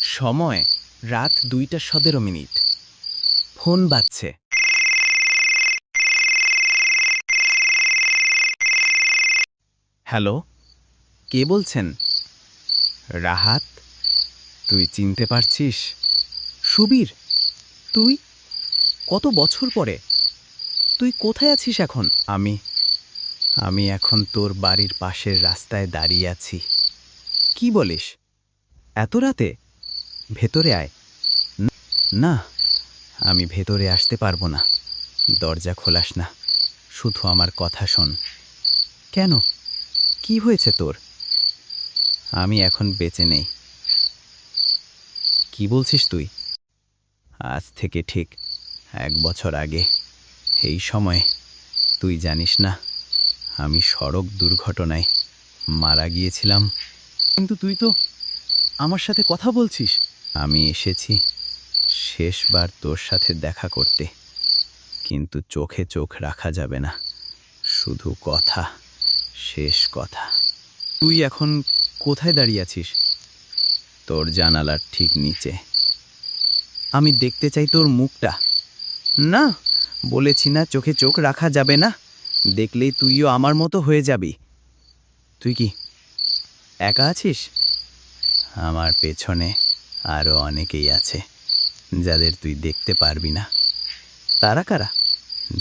সময় রাত 2:17। ফোন বাজছে। হ্যালো, কে বলছেন? রাহাত, তুই চিনতে পারছিস? সুবীর, তুই? কত বছর পরে? তুই কোথায় আছিস এখন? আমি এখন তোর বাড়ির পাশের রাস্তায় দাঁড়িয়ে আছি। কি বলিস? এত রাতে? ভেতরে আয়। না, আমি ভেতরে আসতে পারবো না। দরজা খোলাস না, শুধু আমার কথা শোন। কেন? কি হয়েছে তোর? আমি এখন বেঁচে নেই। কি বলছিস তুই? আজ থেকে ঠিক 1 বছর আগে এই সময়, তুই জানিস না, আমি সড়ক দুর্ঘটনায় মারা গিয়েছিলাম। কিন্তু তুই তো আমার সাথে কথা বলছিস। আমি এসেছি শেষবার তোর সাথে দেখা করতে, কিন্তু চোখে চোখ রাখা যাবে না। শুধু কথা, শেষ কথা। তুই এখন কোথায় দাঁড়িয়ে আছিস? তোর জানালার ঠিক নিচে। আমি দেখতে চাই তোর মুখটা। না, বলেছি না চোখে চোখ রাখা যাবে না। দেখলেই তুইও আমার মতো হয়ে যাবি। তুই কি একা আছিস? আমার পেছনে আরও অনেকেই আছে, যাদের তুই দেখতে পারবি না। তারা কারা?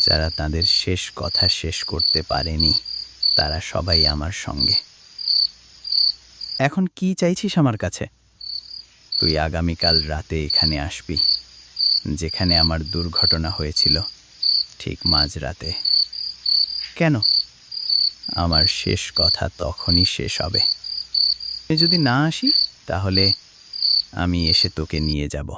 যারা তাদের শেষ কথা শেষ করতে পারেনি, তারা সবাই আমার সঙ্গে। এখন কি চাইছিস আমার কাছে? তুই আগামীকাল রাতে এখানে আসবি, যেখানে আমার দুর্ঘটনা হয়েছিল, ঠিক মাঝরাতে। কেন? আমার শেষ কথা তখনই শেষ হবে। আমি যদি না আসি, তাহলে আমি এসে তোকে নিয়ে যাব।